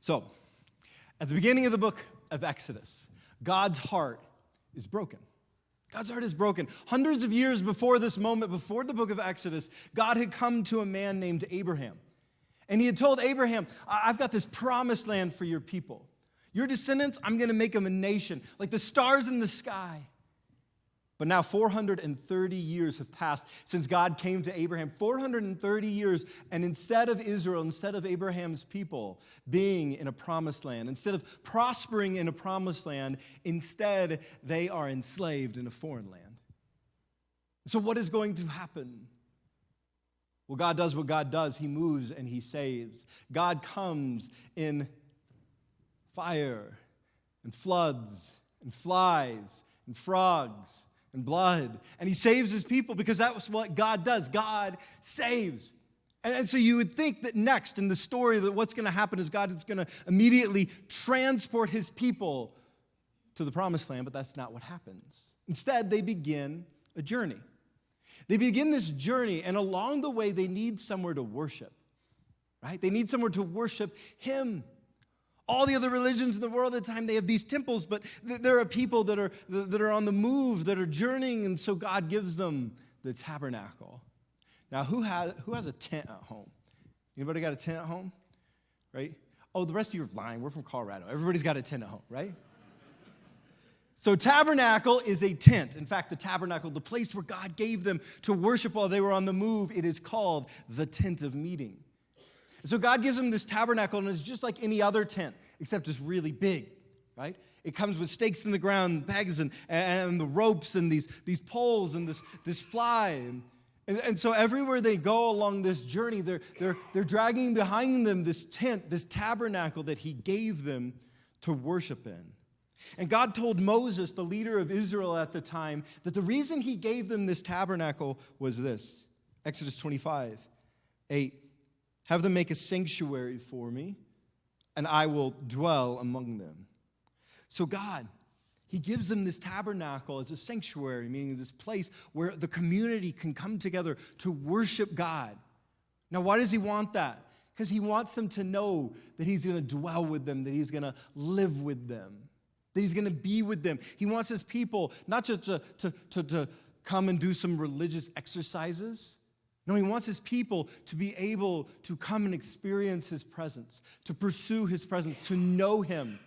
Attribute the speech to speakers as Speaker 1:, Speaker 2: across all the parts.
Speaker 1: So, at the beginning of the book of Exodus, God's heart is broken. God's heart is broken. Hundreds of years before this moment, before the book of Exodus, God had come to a man named Abraham. And he had told Abraham, I've got this promised land for your people. Your descendants, I'm going to make them a nation, like the stars in the sky. But now 430 years have passed since God came to Abraham. 430 years, and instead of Israel, instead of Abraham's people being in a promised land, instead of prospering in a promised land, instead they are enslaved in a foreign land. So what is going to happen? Well, God does what God does. He moves and he saves. God comes in fire and floods and flies and frogs and blood. And he saves his people because that's what God does. God saves. And so you would think that next in the story that what's going to happen is God is going to immediately transport his people to the promised land, but that's not what happens. Instead, they begin a journey. They begin this journey, and along the way, they need somewhere to worship, right? They need somewhere to worship him. All the other religions in the world at the time, they have these temples, but there are people that are on the move, that are journeying, and so God gives them the tabernacle. Now, who has a tent at home? Anybody got a tent at home? Right? Oh, the rest of you are lying. We're from Colorado. Everybody's got a tent at home, right? So tabernacle is a tent. In fact, the tabernacle, the place where God gave them to worship while they were on the move, it is called the tent of meeting. So God gives them this tabernacle, and it's just like any other tent, except it's really big, right? It comes with stakes in the ground, pegs, and the ropes, and these poles, and this fly. And so everywhere they go along this journey, they're dragging behind them this tent, this tabernacle that he gave them to worship in. And God told Moses, the leader of Israel at the time, that the reason he gave them this tabernacle was this. Exodus 25:8. Have them make a sanctuary for me, and I will dwell among them. So God, he gives them this tabernacle as a sanctuary, meaning this place where the community can come together to worship God. Now, why does he want that? Because he wants them to know that he's going to dwell with them, that he's going to live with them, that he's going to be with them. He wants his people not just to come and do some religious exercises. No, he wants his people to be able to come and experience his presence, to pursue his presence, to know him.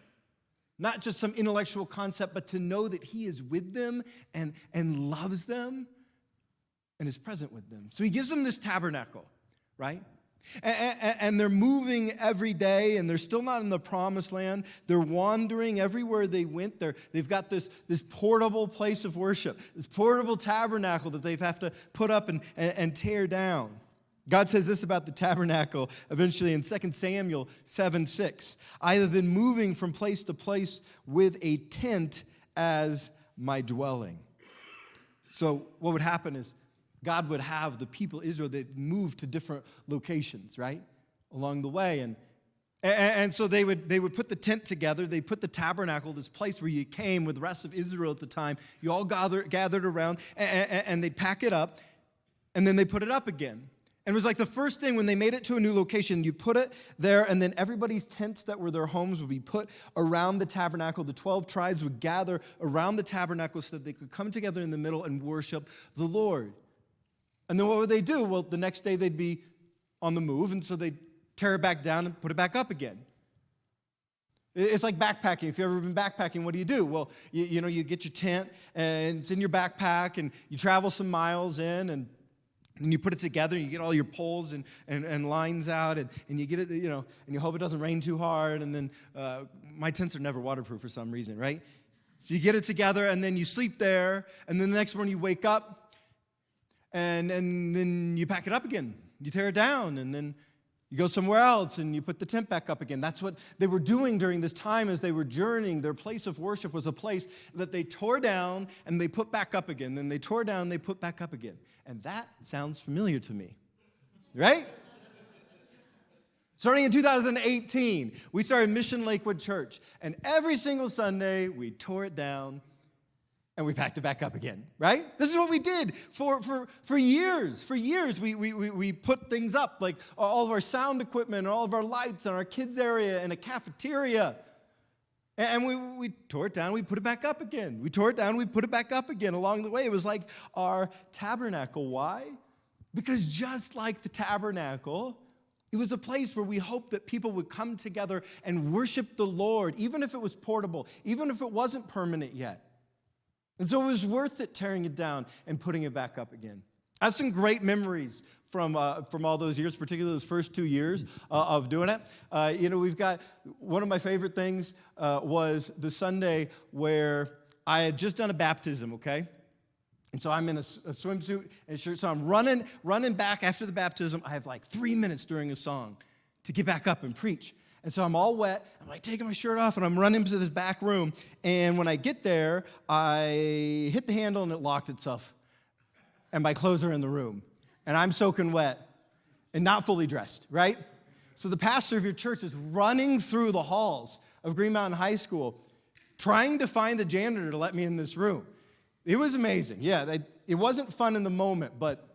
Speaker 1: Not just some intellectual concept, but to know that he is with them and loves them and is present with them. So he gives them this tabernacle, right? And they're moving every day, and they're still not in the promised land. They're wandering everywhere they went. They've got this portable place of worship, this portable tabernacle that they have to put up and tear down. God says this about the tabernacle eventually in 2 Samuel 7:6. I have been moving from place to place with a tent as my dwelling. So what would happen is God would have the people Israel that move to different locations, right, along the way. And so they would put the tent together. They put the tabernacle, this place where you came with the rest of Israel at the time. You all gathered around, and they'd pack it up, and then they put it up again. And it was like the first thing when they made it to a new location, you put it there, and then everybody's tents that were their homes would be put around the tabernacle. The 12 tribes would gather around the tabernacle so that they could come together in the middle and worship the Lord. And then what would they do? Well, the next day they'd be on the move, and so they'd tear it back down and put it back up again. It's like backpacking. If you've ever been backpacking, what do? Well, you get your tent, and it's in your backpack, and you travel some miles in, and you put it together, and you get all your poles and lines out, and you get it, and you hope it doesn't rain too hard, and then my tents are never waterproof for some reason, right? So you get it together, and then you sleep there, and then the next morning you wake up, and then you pack it up again. You tear it down, and then you go somewhere else, and you put the tent back up again. That's what they were doing during this time as they were journeying. Their place of worship was a place that they tore down, and they put back up again. Then they tore down, and they put back up again. And that sounds familiar to me, right? Starting in 2018, we started Mission Lakewood Church, and every single Sunday, we tore it down, and we packed it back up again, right? This is what we did for years. For years, we put things up, like all of our sound equipment and all of our lights and our kids' area and a cafeteria. And we tore it down, we put it back up again. We tore it down, we put it back up again along the way. It was like our tabernacle. Why? Because just like the tabernacle, it was a place where we hoped that people would come together and worship the Lord, even if it was portable, even if it wasn't permanent yet. And so it was worth it tearing it down and putting it back up again. I have some great memories from all those years, particularly those first 2 years of doing it. We've got one of my favorite things was the Sunday where I had just done a baptism, okay? And so I'm in a swimsuit and shirt, so I'm running back after the baptism. I have like 3 minutes during a song to get back up and preach. And so I'm all wet, I'm like taking my shirt off, and I'm running to this back room. And when I get there, I hit the handle and it locked itself. And my clothes are in the room. And I'm soaking wet and not fully dressed, right? So the pastor of your church is running through the halls of Green Mountain High School trying to find the janitor to let me in this room. It was amazing. Yeah, it wasn't fun in the moment, but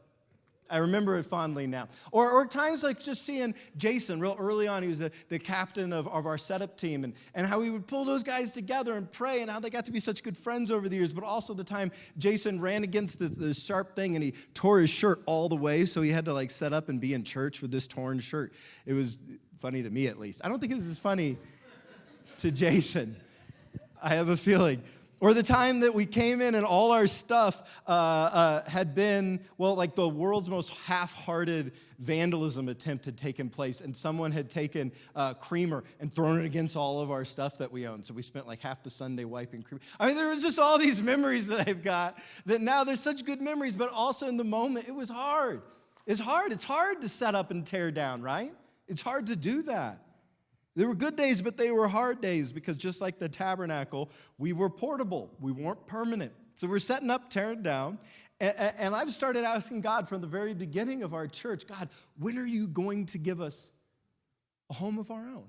Speaker 1: I remember it fondly now. Or times like just seeing Jason real early on. He was the captain of our setup team, and how we would pull those guys together and pray, and how they got to be such good friends over the years. But also the time Jason ran against the sharp thing, and he tore his shirt all the way, so he had to like set up and be in church with this torn shirt. It was funny to me, at least. I don't think it was as funny to Jason. I have a feeling. Or the time that we came in and all our stuff had been, like the world's most half-hearted vandalism attempt had taken place, and someone had taken creamer and thrown it against all of our stuff that we owned. So we spent like half the Sunday wiping creamer. I mean, there was just all these memories that I've got that now there's such good memories, but also in the moment, it was hard. It's hard. It's hard to set up and tear down, right? It's hard to do that. There were good days, but they were hard days because just like the tabernacle, we were portable. We weren't permanent. So we're setting up, tearing down. And I've started asking God from the very beginning of our church, God, when are you going to give us a home of our own?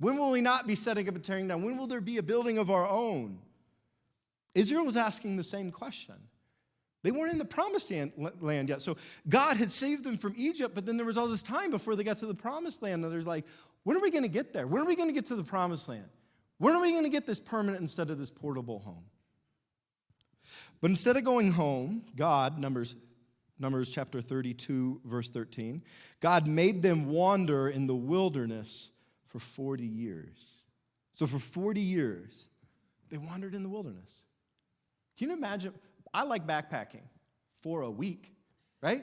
Speaker 1: When will we not be setting up and tearing down? When will there be a building of our own? Israel was asking the same question. They weren't in the promised land yet. So God had saved them from Egypt, but then there was all this time before they got to the promised land. And there's like, when are we going to get there? When are we going to get to the promised land? When are we going to get this permanent instead of this portable home? But instead of going home, God, Numbers chapter 32, verse 13, God made them wander in the wilderness for 40 years. So for 40 years, they wandered in the wilderness. Can you imagine? I like backpacking for a week, right?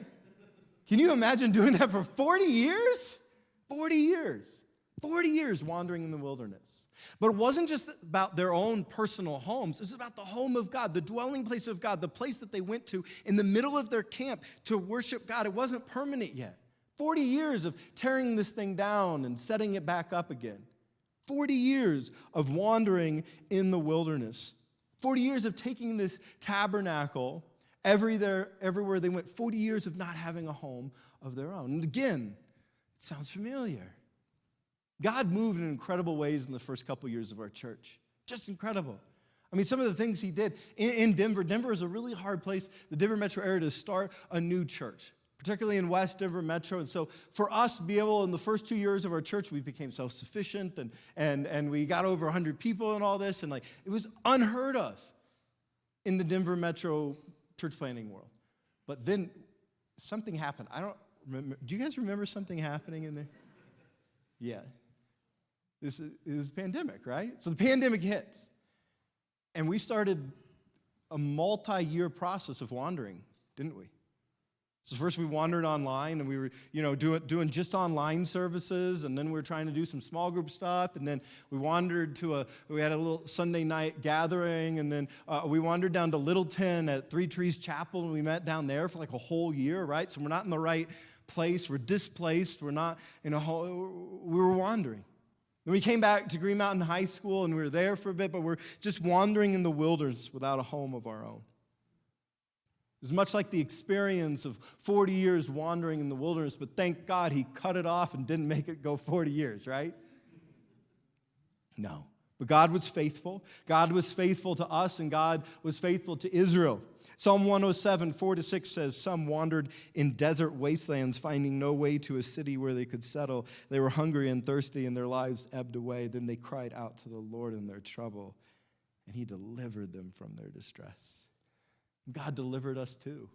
Speaker 1: Can you imagine doing that for 40 years? 40 years. 40 years wandering in the wilderness. But it wasn't just about their own personal homes. It was about the home of God, the dwelling place of God, the place that they went to in the middle of their camp to worship God. It wasn't permanent yet. 40 years of tearing this thing down and setting it back up again. 40 years of wandering in the wilderness. 40 years of taking this tabernacle everywhere they went. 40 years of not having a home of their own. And again, it sounds familiar. God moved in incredible ways in the first couple years of our church. Just incredible. I mean, some of the things he did in Denver. Denver is a really hard place, the Denver metro area, to start a new church, particularly in West Denver metro. And so for us to be able, in the first 2 years of our church, we became self-sufficient and we got over 100 people and all this. And like, it was unheard of in the Denver metro church planting world. But then something happened. I don't remember. Do you guys remember something happening in there? Yeah. It was a pandemic, right? So the pandemic hits. And we started a multi-year process of wandering, didn't we? So first we wandered online, and we were, doing just online services, and then we were trying to do some small group stuff, and then we wandered we had a little Sunday night gathering, and then we wandered down to Littleton at Three Trees Chapel, and we met down there for like a whole year, right? So we're not in the right place, we're displaced, we're not we were wandering. Then we came back to Green Mountain High School, and we were there for a bit, but we're just wandering in the wilderness without a home of our own. It was much like the experience of 40 years wandering in the wilderness, but thank God he cut it off and didn't make it go 40 years, right? No. But God was faithful. God was faithful to us, and God was faithful to Israel. Psalm 107, 4-6 says, some wandered in desert wastelands, finding no way to a city where they could settle. They were hungry and thirsty, and their lives ebbed away. Then they cried out to the Lord in their trouble, and he delivered them from their distress. God delivered us too.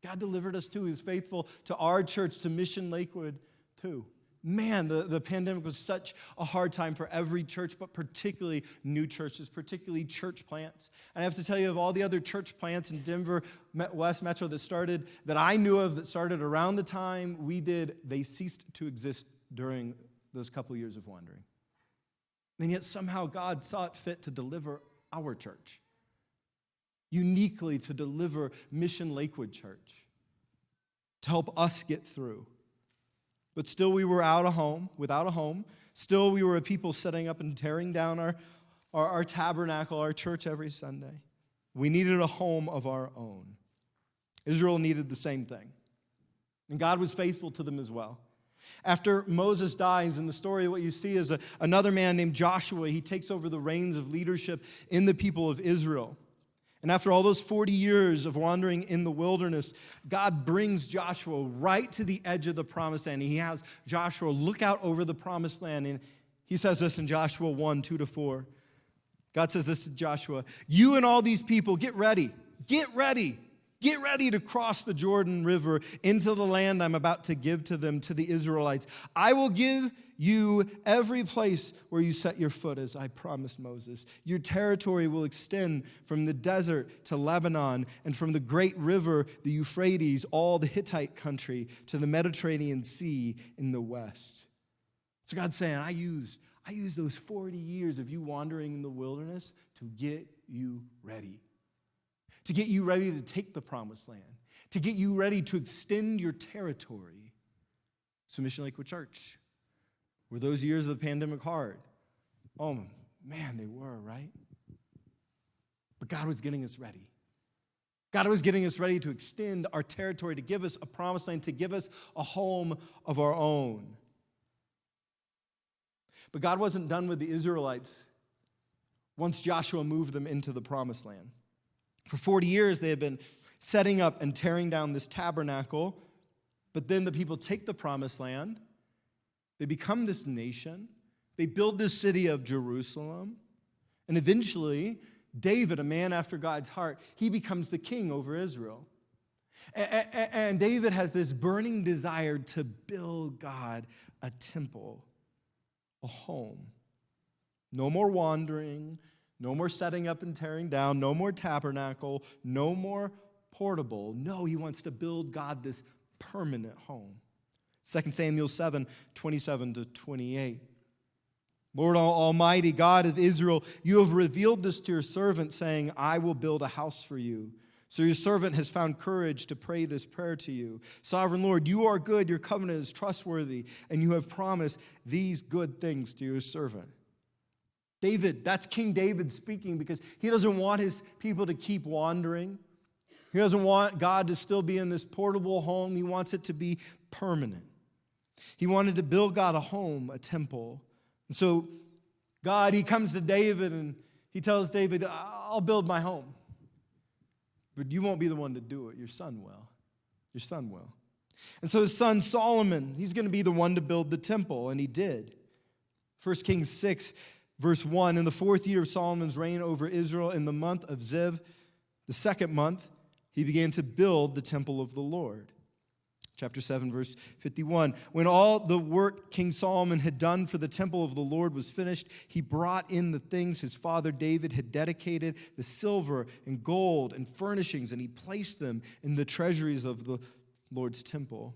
Speaker 1: God delivered us too. He was faithful to our church, to Mission Lakewood too. Man, the pandemic was such a hard time for every church, but particularly new churches, particularly church plants. And I have to tell you, of all the other church plants in Denver West Metro that I knew of that started around the time we did, they ceased to exist during those couple years of wandering. And yet somehow God saw it fit to deliver our church, uniquely to deliver Mission Lakewood Church, to help us get through. But still we were without a home. Still we were a people setting up and tearing down our tabernacle, our church every Sunday. We needed a home of our own. Israel needed the same thing. And God was faithful to them as well. After Moses dies, in the story, what you see is another man named Joshua. He takes over the reins of leadership in the people of Israel. And after all those 40 years of wandering in the wilderness, God brings Joshua right to the edge of the promised land. He has Joshua look out over the promised land. And he says this in Joshua 1, 2-4. God says this to Joshua, you and all these people, get ready. Get ready. Get ready to cross the Jordan River into the land I'm about to give to them, to the Israelites. I will give you every place where you set your foot, as I promised Moses. Your territory will extend from the desert to Lebanon, and from the great river, the Euphrates, all the Hittite country, to the Mediterranean Sea in the west. So God's saying, I use those 40 years of you wandering in the wilderness to get you ready. To get you ready to take the promised land, to get you ready to extend your territory. So Mission Lakewood Church, were those years of the pandemic hard? Oh man, they were, right? But God was getting us ready. God was getting us ready to extend our territory, to give us a promised land, to give us a home of our own. But God wasn't done with the Israelites once Joshua moved them into the promised land. For 40 years, they had been setting up and tearing down this tabernacle, but then the people take the promised land. They become this nation. They build this city of Jerusalem. And eventually, David, a man after God's heart, he becomes the king over Israel. And David has this burning desire to build God a temple, a home. No more wandering. No more setting up and tearing down. No more tabernacle. No more portable. No, he wants to build God this permanent home. 2 Samuel 7, 27-28. Lord Almighty, God of Israel, you have revealed this to your servant, saying, I will build a house for you. So your servant has found courage to pray this prayer to you. Sovereign Lord, you are good, your covenant is trustworthy, and you have promised these good things to your servant. David, that's King David speaking, because he doesn't want his people to keep wandering. He doesn't want God to still be in this portable home. He wants it to be permanent. He wanted to build God a home, a temple. And so God, he comes to David and he tells David, I'll build my home. But you won't be the one to do it. Your son will. Your son will. And so his son Solomon, he's going to be the one to build the temple, and he did. 1 Kings 6, Verse 1, in the 4th year of Solomon's reign over Israel, in the month of Ziv, the 2nd month, he began to build the temple of the Lord. Chapter 7, verse 51. When all the work King Solomon had done for the temple of the Lord was finished, he brought in the things his father David had dedicated, the silver and gold and furnishings, and he placed them in the treasuries of the Lord's temple.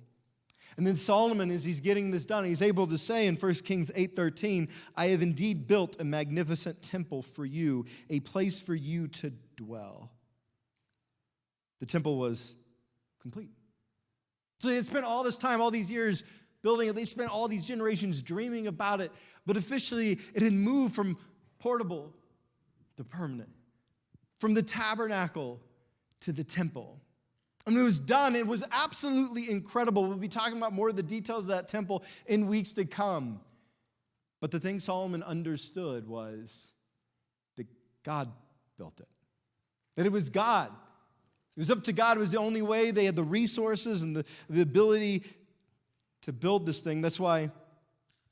Speaker 1: And then Solomon, as he's getting this done, he's able to say in 1 Kings 8:13, I have indeed built a magnificent temple for you, a place for you to dwell. The temple was complete. So they had spent all this time, all these years building it. They spent all these generations dreaming about it. But officially, it had moved from portable to permanent, from the tabernacle to the temple. And it was done. It was absolutely incredible. We'll be talking about more of the details of that temple in weeks to come. But the thing Solomon understood was that God built it. That it was God. It was up to God. It was the only way. They had the resources and the ability to build this thing. That's why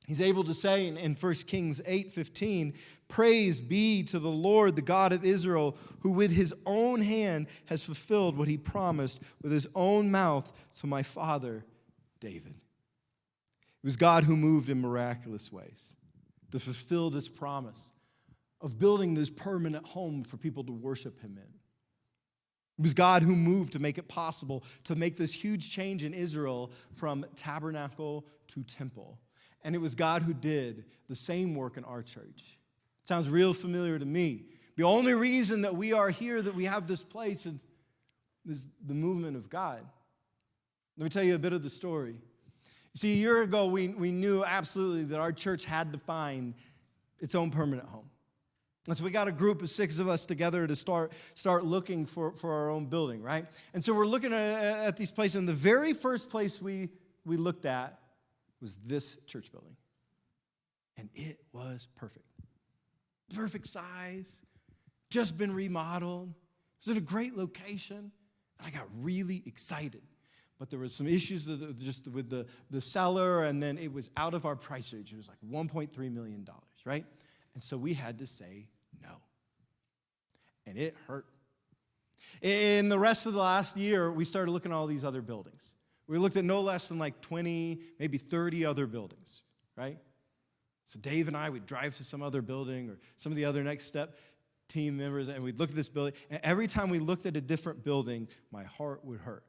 Speaker 1: he's able to say in 1 Kings 8:15, "Praise be to the Lord, the God of Israel, who with his own hand has fulfilled what he promised with his own mouth to my father David." It was God who moved in miraculous ways to fulfill this promise of building this permanent home for people to worship him in. It was God who moved to make it possible to make this huge change in Israel from tabernacle to temple. And it was God who did the same work in our church. Sounds real familiar to me. The only reason that we are here, that we have this place, is the movement of God. Let me tell you a bit of the story. You see, a year ago, we knew absolutely that our church had to find its own permanent home. And so we got a group of 6 of us together to start looking for our own building, right? And so we're looking at these places, and the very first place we looked at was this church building. And it was perfect. Perfect size, just been remodeled. It was in a great location, and I got really excited. But there was some issues with the seller, and then it was out of our price range. It was like $1.3 million, right? And so we had to say no. And it hurt. In the rest of the last year, we started looking at all these other buildings. We looked at no less than like 20, maybe 30 other buildings, right? So Dave and I would drive to some other building or some of the other Next Step team members, and we'd look at this building. And every time we looked at a different building, my heart would hurt.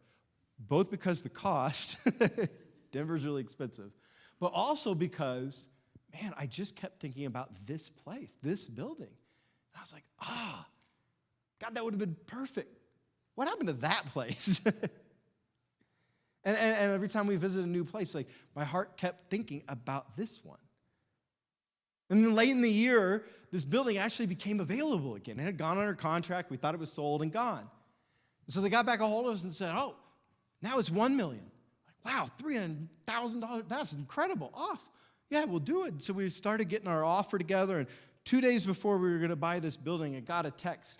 Speaker 1: Both because the cost, Denver's really expensive, but also because, man, I just kept thinking about this place, this building. And I was like, God, that would have been perfect. What happened to that place? and every time we visit a new place, like my heart kept thinking about this one. And then late in the year, this building actually became available again. It had gone under contract. We thought it was sold and gone. And so they got back a hold of us and said, now it's $1 million. Like, wow, $300,000, that's incredible. Off. Yeah, we'll do it. So we started getting our offer together, and 2 days before we were going to buy this building, I got a text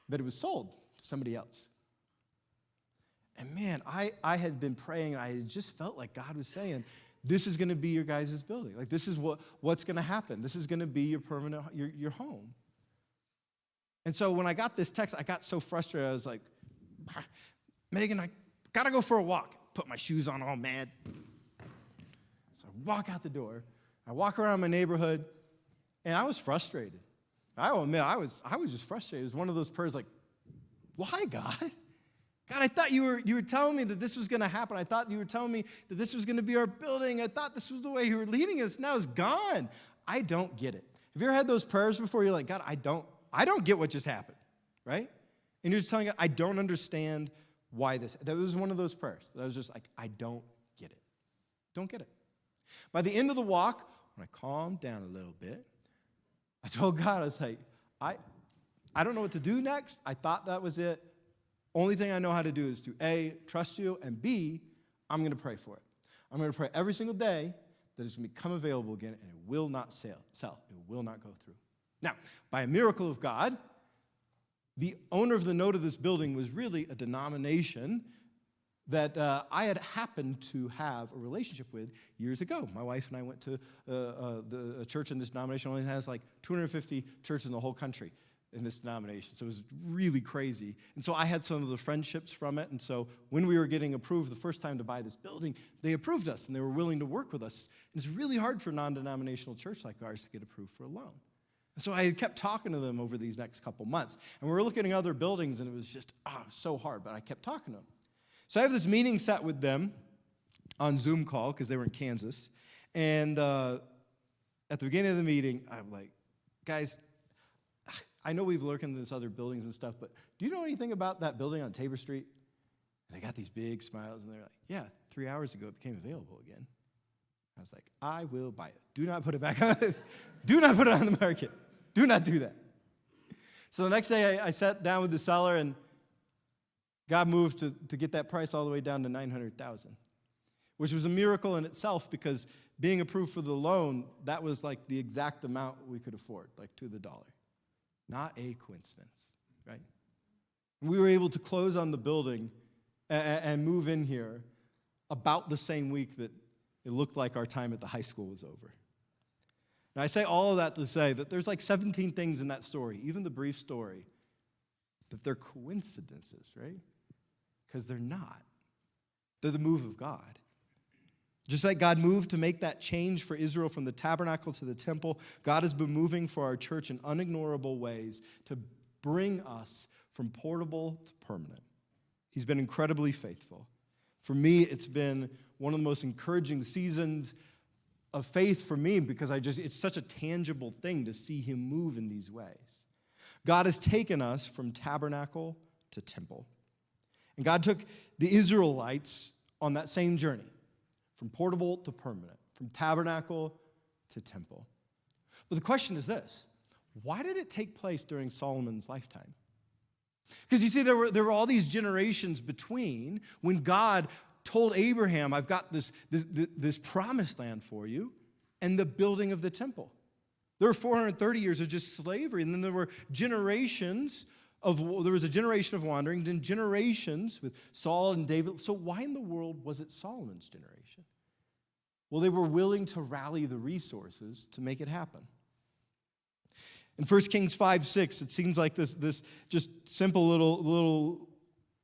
Speaker 1: that it was sold to somebody else. And man, I had been praying, and I had just felt like God was saying, this is going to be your guys' building. Like, this is what's going to happen. This is going to be your permanent, your home. And so when I got this text, I got so frustrated. I was like, Megan, I got to go for a walk. Put my shoes on all mad. So I walk out the door. I walk around my neighborhood, and I was frustrated. I will admit, I was just frustrated. It was one of those prayers like, why, God? God, I thought you were telling me that this was going to happen. I thought you were telling me that this was going to be our building. I thought this was the way you were leading us. Now it's gone. I don't get it. Have you ever had those prayers before? You're like, God, I don't get what just happened, right? And you're just telling God, I don't understand why this. That was one of those prayers that I was just like, I don't get it. Don't get it. By the end of the walk, when I calmed down a little bit, I told God, I was like, I don't know what to do next. I thought that was it. Only thing I know how to do is to A, trust you, and B, I'm going to pray for it. I'm going to pray every single day that it's going to become available again, and it will not sell. It will not go through. Now, by a miracle of God, the owner of the note of this building was really a denomination that I had happened to have a relationship with years ago. My wife and I went to a church in this denomination. Only has like 250 churches in the whole country in this denomination. So it was really crazy. And so I had some of the friendships from it. And so when we were getting approved the first time to buy this building, they approved us and they were willing to work with us. And it's really hard for a non-denominational church like ours to get approved for a loan. And so I kept talking to them over these next couple months. And we were looking at other buildings, and it was just, so hard. But I kept talking to them. So I have this meeting set with them on Zoom call because they were in Kansas. And at the beginning of the meeting, I'm like, guys, I know we've looked into this other buildings and stuff, but do you know anything about that building on Tabor Street? And they got these big smiles, and they're like, yeah, 3 hours ago it became available again. I was like, I will buy it. Do not put it back on. Do not put it on the market. Do not do that. So the next day I sat down with the seller, and God moved to get that price all the way down to $900,000, which was a miracle in itself because being approved for the loan, that was like the exact amount we could afford, like to the dollar. Not a coincidence, right? We were able to close on the building and move in here about the same week that it looked like our time at the high school was over. And I say all of that to say that there's like 17 things in that story, even the brief story, that they're coincidences, right? Because they're not. They're the move of God. Just like God moved to make that change for Israel from the tabernacle to the temple, God has been moving for our church in unignorable ways to bring us from portable to permanent. He's been incredibly faithful. For me, it's been one of the most encouraging seasons of faith for me because it's such a tangible thing to see him move in these ways. God has taken us from tabernacle to temple. And God took the Israelites on that same journey, from portable to permanent, from tabernacle to temple. But the question is this: why did it take place during Solomon's lifetime? Because you see, there were all these generations between when God told Abraham, I've got this promised land for you, and the building of the temple. There were 430 years of just slavery, and then there was a generation of wandering, then generations with Saul and David. So why in the world was it Solomon's generation? Well, they were willing to rally the resources to make it happen. In 1 Kings 5:6, it seems like this just simple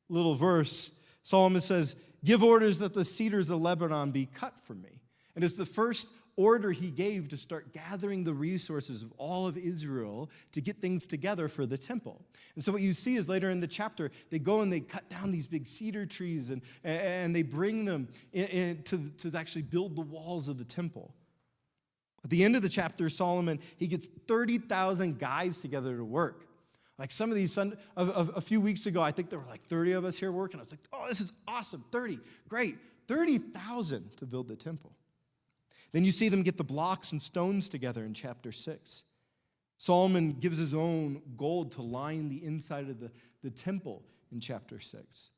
Speaker 1: little verse. Solomon says, give orders that the cedars of Lebanon be cut for me. And it's the first order he gave to start gathering the resources of all of Israel to get things together for the temple. And so what you see is later in the chapter, they go and they cut down these big cedar trees and they bring them to actually build the walls of the temple. At the end of the chapter, Solomon, he gets 30,000 guys together to work. Like some of these, a few weeks ago, I think there were like 30 of us here working. I was like, oh, this is awesome, 30, great. 30,000 to build the temple. Then you see them get the blocks and stones together in chapter 6. Solomon gives his own gold to line the inside of the temple in chapter 6.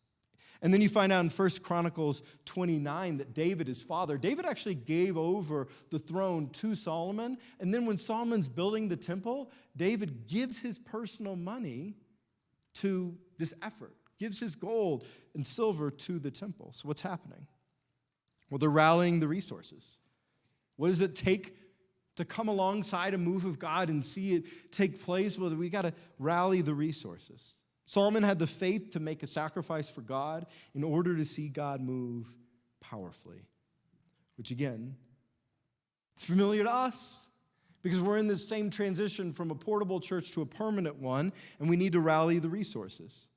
Speaker 1: And then you find out in 1 Chronicles 29 that David, his father, David actually gave over the throne to Solomon. And then when Solomon's building the temple, David gives his personal money to this effort, gives his gold and silver to the temple. So what's happening? Well, they're rallying the resources. What does it take to come alongside a move of God and see it take place? Well, we got to rally the resources. Solomon had the faith to make a sacrifice for God in order to see God move powerfully, which again, it's familiar to us because we're in this same transition from a portable church to a permanent one, and we need to rally the resources.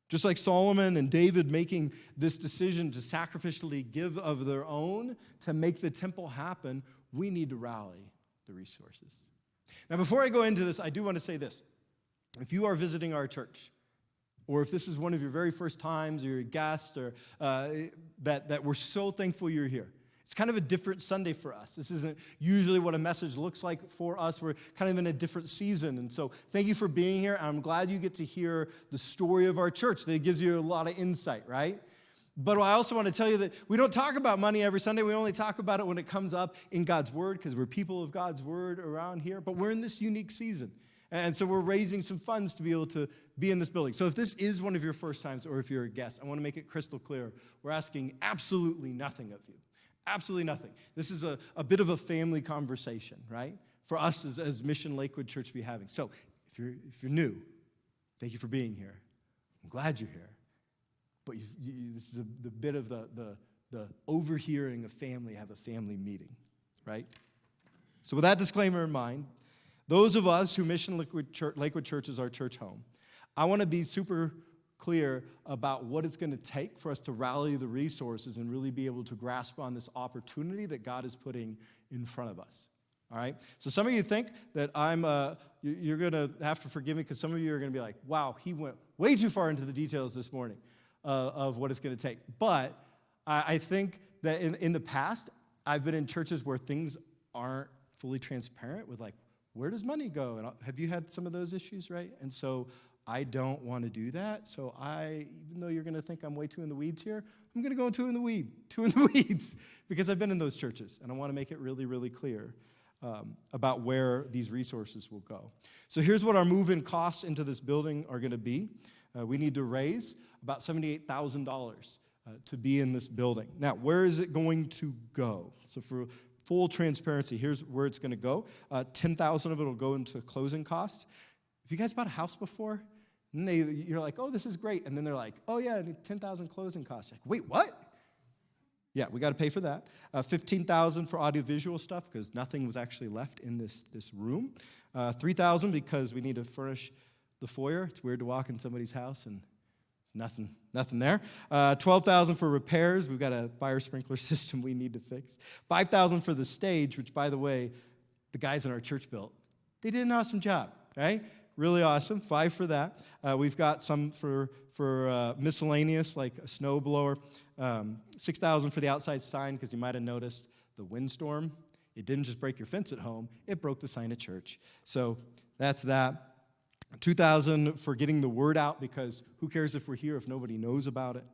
Speaker 1: Just like Solomon and David making this decision to sacrificially give of their own to make the temple happen, we need to rally the resources. Now, before I go into this, I do want to say this. If you are visiting our church, or if this is one of your very first times, or you're a guest, or that we're so thankful you're here. It's kind of a different Sunday for us. This isn't usually what a message looks like for us. We're kind of in a different season. And so thank you for being here. I'm glad you get to hear the story of our church. That gives you a lot of insight, right? But I also want to tell you that we don't talk about money every Sunday. We only talk about it when it comes up in God's Word because we're people of God's Word around here. But we're in this unique season. And so we're raising some funds to be able to be in this building. So if this is one of your first times or if you're a guest, I want to make it crystal clear. We're asking absolutely nothing of you. Absolutely nothing. This is a bit of a family conversation, right? For us as Mission Lakewood Church to be having. So if you're new, thank you for being here. I'm glad you're here. But this is the bit of the overhearing of family, have a family meeting, right? So with that disclaimer in mind, those of us who Mission Lakewood Church is our church home, I want to be super clear about what it's going to take for us to rally the resources and really be able to grasp on this opportunity that God is putting in front of us. All right? So some of you think that you're going to have to forgive me because some of you are going to be like, wow, he went way too far into the details this morning of what it's going to take. But I think that in the past, I've been in churches where things aren't fully transparent with like, where does money go? And have you had some of those issues, right? And so I don't want to do that. So even though you're going to think I'm way too in the weeds here, I'm going to go too in the weeds, because I've been in those churches, and I want to make it really, really clear about where these resources will go. So here's what our move-in costs into this building are going to be. We need to raise about $78,000 to be in this building. Now, where is it going to go? So for full transparency, here's where it's going to go. $10,000 of it will go into closing costs. Have you guys bought a house before? And you're like, oh, this is great. And then they're like, oh, yeah, I need $10,000 closing costs. You're like, wait, what? Yeah, we got to pay for that. $15,000 for audiovisual stuff, because nothing was actually left in this room. $3,000 because we need to furnish the foyer. It's weird to walk in somebody's house and nothing there. $12,000 for repairs. We've got a fire sprinkler system we need to fix. $5,000 for the stage, which, by the way, the guys in our church built. They did an awesome job, right? Really awesome. $5,000 for that. We've got some for miscellaneous, like a snow blower. $6,000 for the outside sign, because you might have noticed the windstorm. It didn't just break your fence at home. It broke the sign at church. So that's that. $2,000 for getting the word out, because who cares if we're here if nobody knows about it?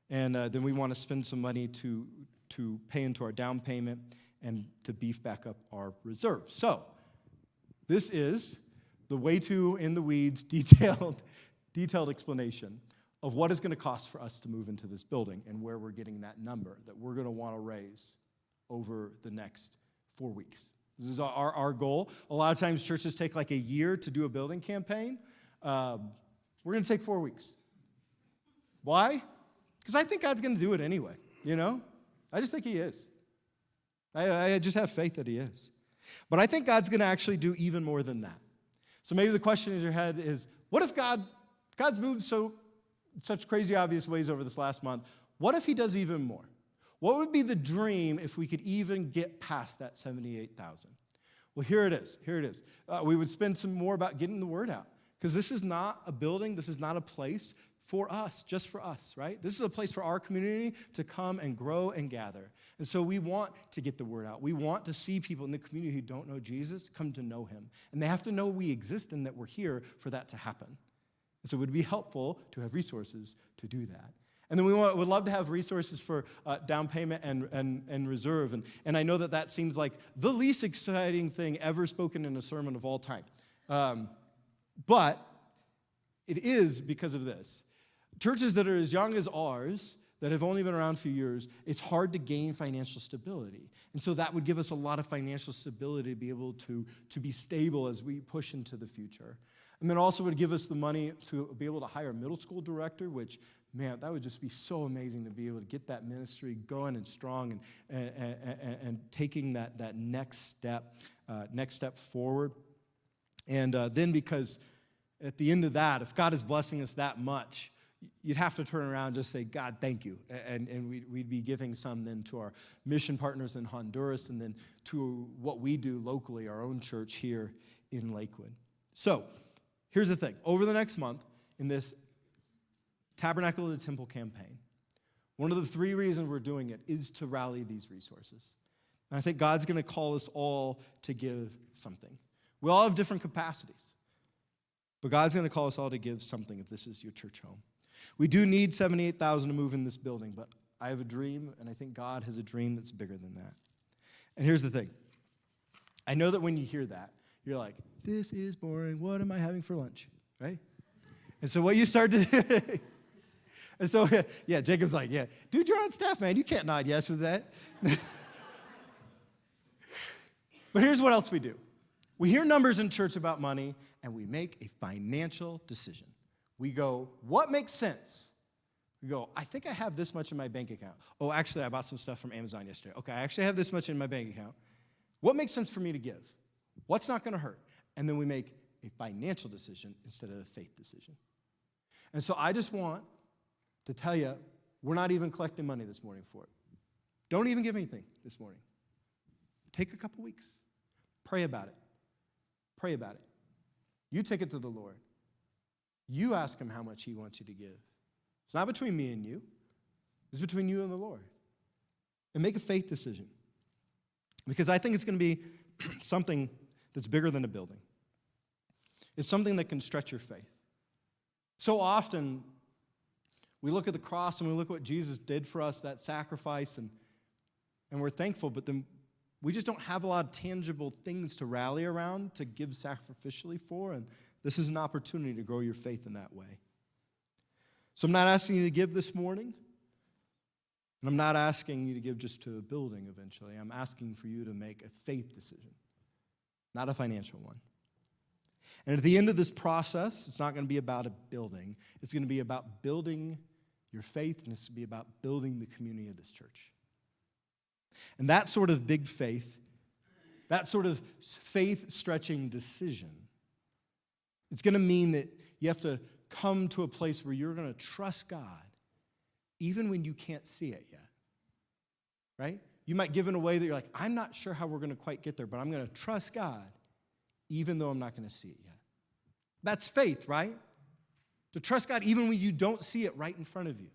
Speaker 1: And then we want to spend some money to pay into our down payment and to beef back up our reserves. So this is the way too in the weeds, detailed explanation of what it's going to cost for us to move into this building and where we're getting that number that we're going to want to raise over the next 4 weeks. This is our goal. A lot of times churches take like a year to do a building campaign. We're going to take 4 weeks. Why? Because I think God's going to do it anyway, I just think he is. I just have faith that he is. But I think God's going to actually do even more than that. So maybe the question in your head is, what if God's moved such crazy obvious ways over this last month? What if he does even more? What would be the dream if we could even get past that 78,000? Well, here it is. We would spend some more about getting the word out, because this is not a building. This is not a place for us, just for us, right? This is a place for our community to come and grow and gather. And so we want to get the word out. We want to see people in the community who don't know Jesus come to know him. And they have to know we exist and that we're here for that to happen. And so it would be helpful to have resources to do that. And then would love to have resources for down payment and reserve. And I know that seems like the least exciting thing ever spoken in a sermon of all time. But it is because of this. Churches that are as young as ours, that have only been around a few years, it's hard to gain financial stability. And so that would give us a lot of financial stability to be able to be stable as we push into the future. And then also would give us the money to be able to hire a middle school director, which, man, that would just be so amazing to be able to get that ministry going and strong and taking that next step forward. And then because at the end of that, if God is blessing us that much, you'd have to turn around and just say, God, thank you. And we'd be giving some then to our mission partners in Honduras and then to what we do locally, our own church here in Lakewood. So here's the thing. Over the next month, in this Tabernacle of the Temple campaign, one of the 3 reasons we're doing it is to rally these resources. And I think God's going to call us all to give something. We all have different capacities, but God's going to call us all to give something if this is your church home. We do need $78,000 to move in this building, but I have a dream, and I think God has a dream that's bigger than that. And here's the thing. I know that when you hear that, you're like, this is boring. What am I having for lunch, right? And so what you start to and so, yeah, Jacob's like, yeah, dude, you're on staff, man. You can't nod yes with that. But here's what else we do. We hear numbers in church about money, and we make a financial decision. We go, what makes sense? We go, I think I have this much in my bank account. Oh, actually, I bought some stuff from Amazon yesterday. Okay, I actually have this much in my bank account. What makes sense for me to give? What's not going to hurt? And then we make a financial decision instead of a faith decision. And so I just want to tell you, we're not even collecting money this morning for it. Don't even give anything this morning. Take a couple weeks. Pray about it. Pray about it. You take it to the Lord. You ask him how much he wants you to give. It's not between me and you. It's between you and the Lord. And make a faith decision. Because I think it's going to be something that's bigger than a building. It's something that can stretch your faith. So often, we look at the cross and we look at what Jesus did for us, that sacrifice, and we're thankful, but then we just don't have a lot of tangible things to rally around, to give sacrificially for, and this is an opportunity to grow your faith in that way. So I'm not asking you to give this morning, and I'm not asking you to give just to a building eventually. I'm asking for you to make a faith decision, not a financial one. And at the end of this process, it's not going to be about a building. It's going to be about building your faith, and it's going to be about building the community of this church. And that sort of big faith, that sort of faith-stretching decision, it's going to mean that you have to come to a place where you're going to trust God even when you can't see it yet, right? You might give in a way that you're like, I'm not sure how we're going to quite get there, but I'm going to trust God even though I'm not going to see it yet. That's faith, right? To trust God even when you don't see it right in front of you.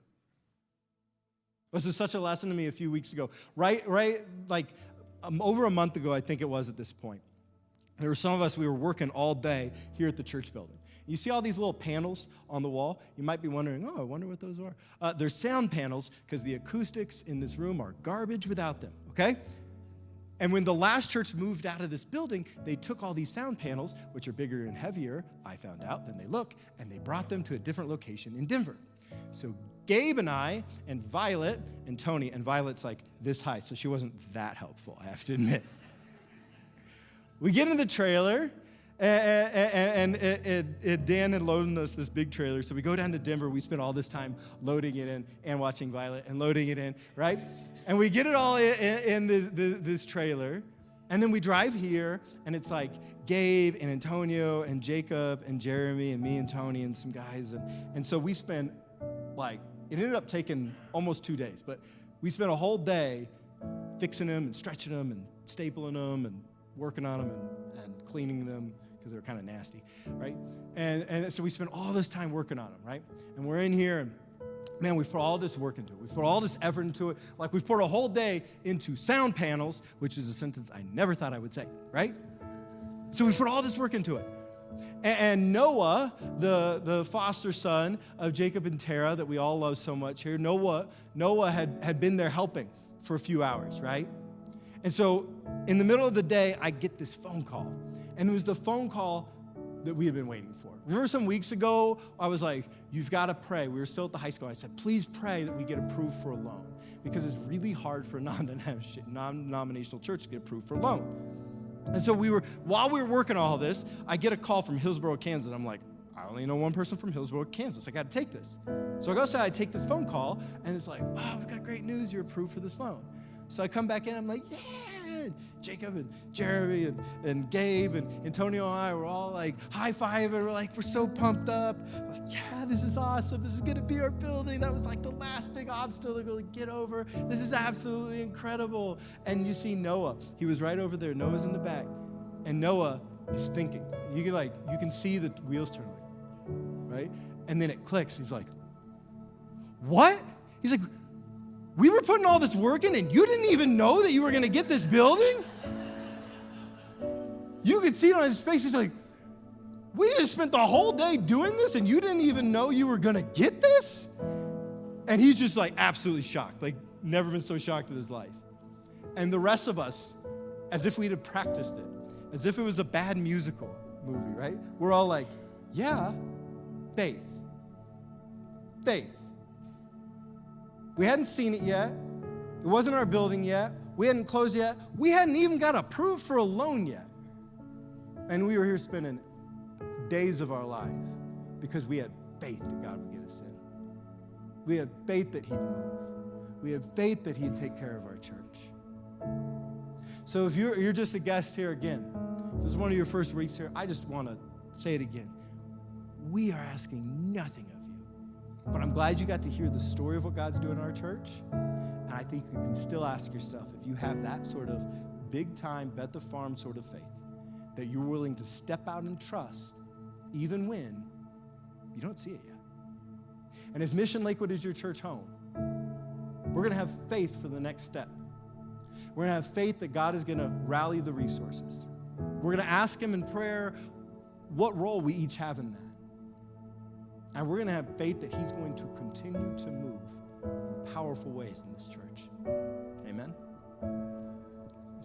Speaker 1: This was such a lesson to me a few weeks ago. Over a month ago, I think it was at this point. There were some of us, we were working all day here at the church building. You see all these little panels on the wall? You might be wondering, I wonder what those are. They're sound panels because the acoustics in this room are garbage without them, okay? And when the last church moved out of this building, they took all these sound panels, which are bigger and heavier, I found out, than they look, and they brought them to a different location in Denver. So Gabe and I and Violet and Tony, and Violet's like this high, so she wasn't that helpful, I have to admit. We get in the trailer, and Dan had loaded us this big trailer, so we go down to Denver. We spend all this time loading it in and watching Violet and loading it in, right? And we get it all in this trailer, and then we drive here, and it's like Gabe and Antonio and Jacob and Jeremy and me and Tony and some guys, and so we spend it ended up taking almost 2 days, but we spent a whole day fixing them and stretching them and stapling them and working on them and cleaning them because they were kind of nasty, right? And so we spent all this time working on them, right? And we're in here, and man, we've put all this work into it. We've put all this effort into it. Like we've poured a whole day into sound panels, which is a sentence I never thought I would say, right? So we put all this work into it. And Noah, the foster son of Jacob and Tara that we all love so much here, Noah had been there helping for a few hours, right? And so in the middle of the day, I get this phone call. And it was the phone call that we had been waiting for. Remember some weeks ago, I was like, you've got to pray. We were still at the high school. I said, please pray that we get approved for a loan because it's really hard for a non-denominational church to get approved for a loan. And so while we were working all this, I get a call from Hillsborough, Kansas. I'm like, I only know one person from Hillsborough, Kansas. I got to take this. So I go outside, I take this phone call, and it's like, we've got great news. You're approved for this loan. So I come back in, I'm like, yeah. Jacob and Jeremy and Gabe and Antonio and I were all like high-fiving. We're so pumped up. We're like, yeah, this is awesome. This is going to be our building. That was like the last big obstacle to really get over. This is absolutely incredible. And you see Noah. He was right over there. Noah's in the back. And Noah is thinking. You can see the wheels turning, right? And then it clicks. He's like, what? He's like, we were putting all this work in, and you didn't even know that you were going to get this building? You could see it on his face. He's like, we just spent the whole day doing this, and you didn't even know you were going to get this? And he's just like absolutely shocked, like never been so shocked in his life. And the rest of us, as if we'd have practiced it, as if it was a bad musical movie, right? We're all like, yeah, faith. Faith. We hadn't seen it yet. It wasn't our building yet. We hadn't closed yet. We hadn't even got approved for a loan yet. And we were here spending days of our life because we had faith that God would get us in. We had faith that he'd move. We had faith that he'd take care of our church. So if you're just a guest here again, if this is one of your first weeks here, I just want to say it again. We are asking nothing of you. But I'm glad you got to hear the story of what God's doing in our church. And I think you can still ask yourself if you have that sort of big-time, bet the farm sort of faith, that you're willing to step out and trust even when you don't see it yet. And if Mission Lakewood is your church home, we're going to have faith for the next step. We're going to have faith that God is going to rally the resources. We're going to ask him in prayer what role we each have in that. And we're going to have faith that he's going to continue to move in powerful ways in this church. Amen.